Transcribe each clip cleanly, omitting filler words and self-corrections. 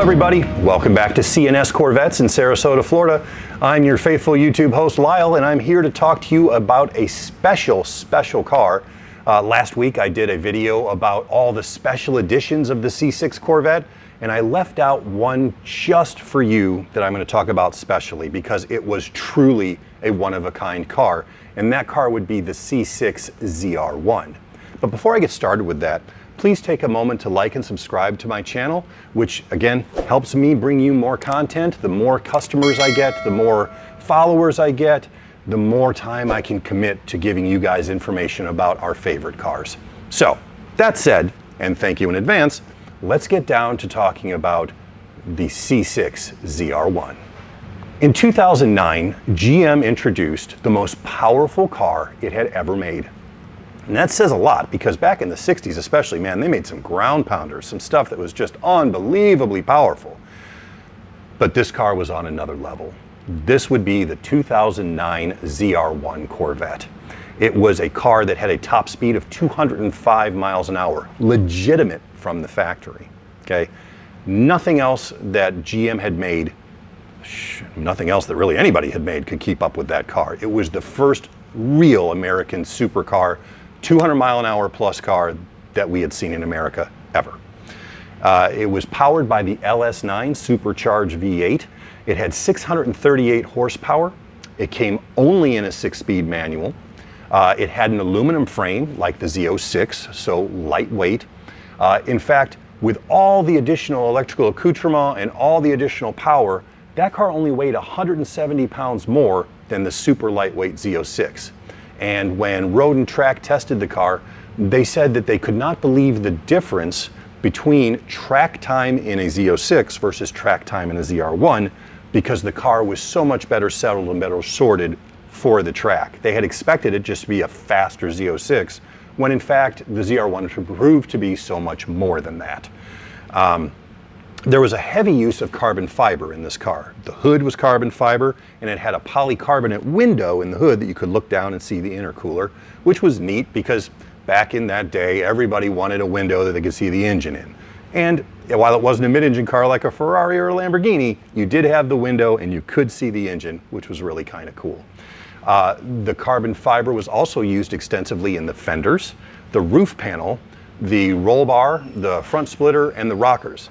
everybody, welcome back to C&S Corvettes in Sarasota, Florida. I'm your faithful YouTube host Lyle, and I'm here to talk to you about a special car. Last week I did a video about all the special editions of the C6 Corvette, and I left out one just for you that I'm going to talk about specially because it was truly a one-of-a-kind car, and that car would be the C6 ZR1. But before I get started with that, please take a moment to like and subscribe to my channel, which again helps me bring you more content. The more customers I get, the more followers I get, the more time I can commit to giving you guys information about our favorite cars. So that said, and thank you in advance, let's get down to talking about the C6 ZR1. In 2009, GM introduced the most powerful car it had ever made. And that says a lot because back in the 60s especially, man, they made some ground pounders, some stuff that was just unbelievably powerful. But this car was on another level. This would be the 2009 ZR1 Corvette. It was a car that had a top speed of 205 miles an hour, legitimate from the factory, okay? Nothing else that GM had made, nothing else that really anybody had made could keep up with that car. It was the first real American supercar, 200 mile an hour plus car that we had seen in America ever. It was powered by the LS9 supercharged V8. It had 638 horsepower. It came only in a 6-speed manual. It had an aluminum frame like the Z06, so lightweight. In fact, with all the additional electrical accoutrement and all the additional power, that car only weighed 170 pounds more than the super lightweight Z06. And when Road and Track tested the car, they said that they could not believe the difference between track time in a Z06 versus track time in a ZR1 because the car was so much better settled and better sorted for the track. They had expected it just to be a faster Z06, when in fact the ZR1 proved to be so much more than that. There was a heavy use of carbon fiber in this car. The hood was carbon fiber, and it had a polycarbonate window in the hood that you could look down and see the intercooler, which was neat because back in that day, everybody wanted a window that they could see the engine in. And while it wasn't a mid-engine car like a Ferrari or a Lamborghini, you did have the window and you could see the engine, which was really kind of cool. The carbon fiber was also used extensively in the fenders, the roof panel, the roll bar, the front splitter, and the rockers.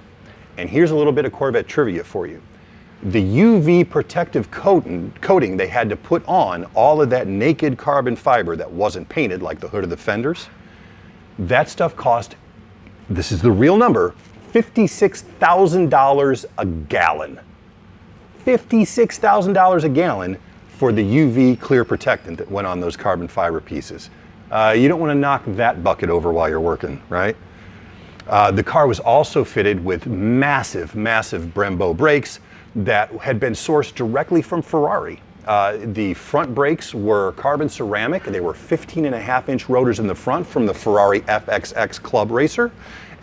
And here's a little bit of Corvette trivia for you. The UV protective coating they had to put on all of that naked carbon fiber that wasn't painted like the hood of the fenders, that stuff cost, this is the real number, $56,000 a gallon. $56,000 a gallon for the UV clear protectant that went on those carbon fiber pieces. You don't want to knock that bucket over while you're working, right? The car was also fitted with massive Brembo brakes that had been sourced directly from Ferrari. The front brakes were carbon ceramic. They were 15.5-inch rotors in the front from the Ferrari FXX Club Racer.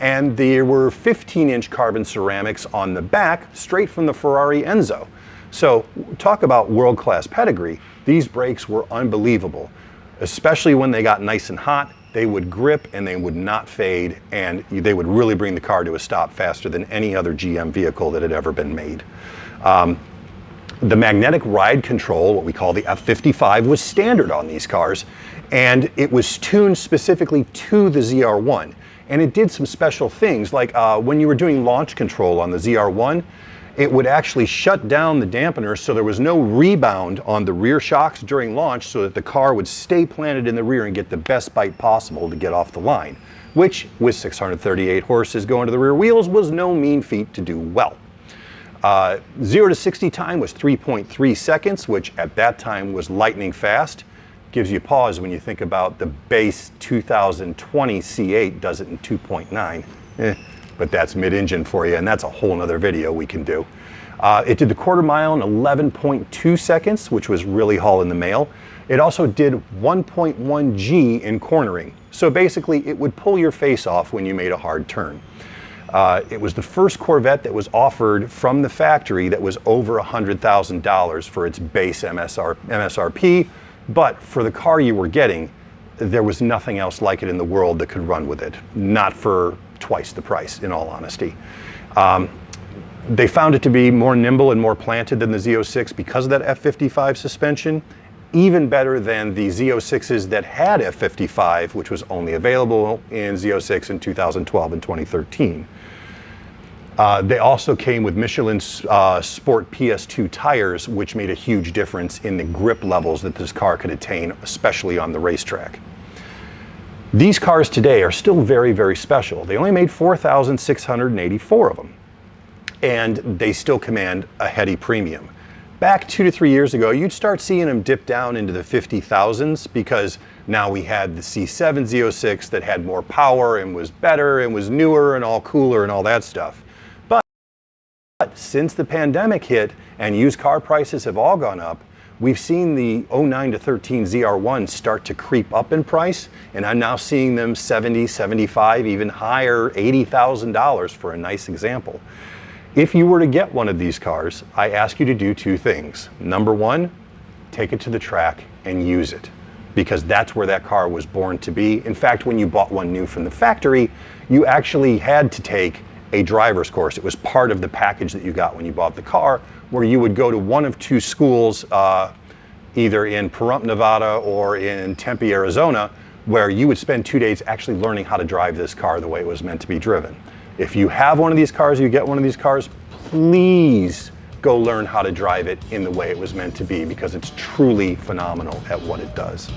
And there were 15-inch carbon ceramics on the back, straight from the Ferrari Enzo. So talk about world-class pedigree. These brakes were unbelievable, especially when they got nice and hot. They would grip and they would not fade, and they would really bring the car to a stop faster than any other GM vehicle that had ever been made. The magnetic ride control, what we call the F55, was standard on these cars, and it was tuned specifically to the ZR1. And it did some special things, like when you were doing launch control on the ZR1, it would actually shut down the dampener so there was no rebound on the rear shocks during launch so that the car would stay planted in the rear and get the best bite possible to get off the line, which with 638 horses going to the rear wheels was no mean feat to do well. 0 to 60 time was 3.3 seconds, which at that time was lightning fast. Gives you pause when you think about the base 2020 C8 does it in 2.9. But that's mid-engine for you, and that's a whole nother video we can do. It did the quarter mile in 11.2 seconds, which was really hauling the mail. It also did 1.1 G in cornering. So basically, it would pull your face off when you made a hard turn. It was the first Corvette that was offered from the factory that was over $100,000 for its base MSRP, but for the car you were getting, there was nothing else like it in the world that could run with it. Not for twice the price, in all honesty. They found it to be more nimble and more planted than the Z06 because of that F55 suspension. Even better than the Z06s that had F55, which was only available in Z06 in 2012 and 2013. They also came with Michelin Sport PS2 tires, which made a huge difference in the grip levels that this car could attain, especially on the racetrack. These cars today are still very, very special. They only made 4,684 of them, and they still command a heady premium. Back 2 to 3 years ago, you'd start seeing them dip down into the 50,000s because now we had the C7 Z06 that had more power and was better and was newer and all cooler and all that stuff. But since the pandemic hit and used car prices have all gone up, we've seen the 09 to 13 ZR1 start to creep up in price, and I'm now seeing them 70, 75, even higher, $80,000 for a nice example. If you were to get one of these cars, I ask you to do 2 things. Number 1, take it to the track and use it, because that's where that car was born to be. In fact, when you bought one new from the factory, you actually had to take a driver's course. It was part of the package that you got when you bought the car, where you would go to one of 2 schools, either in Pahrump, Nevada or in Tempe, Arizona, where you would spend 2 days actually learning how to drive this car the way it was meant to be driven. If you have one of these cars, you get one of these cars, please go learn how to drive it in the way it was meant to be, because it's truly phenomenal at what it does.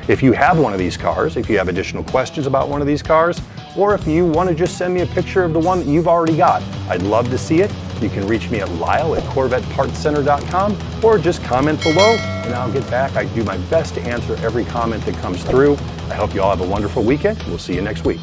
If you have one of these cars, if you have additional questions about one of these cars, or if you want to just send me a picture of the one that you've already got, I'd love to see it. You can reach me at lyle@corvettepartscenter.com, or just comment below and I'll get back. I do my best to answer every comment that comes through. I hope you all have a wonderful weekend. We'll see you next week.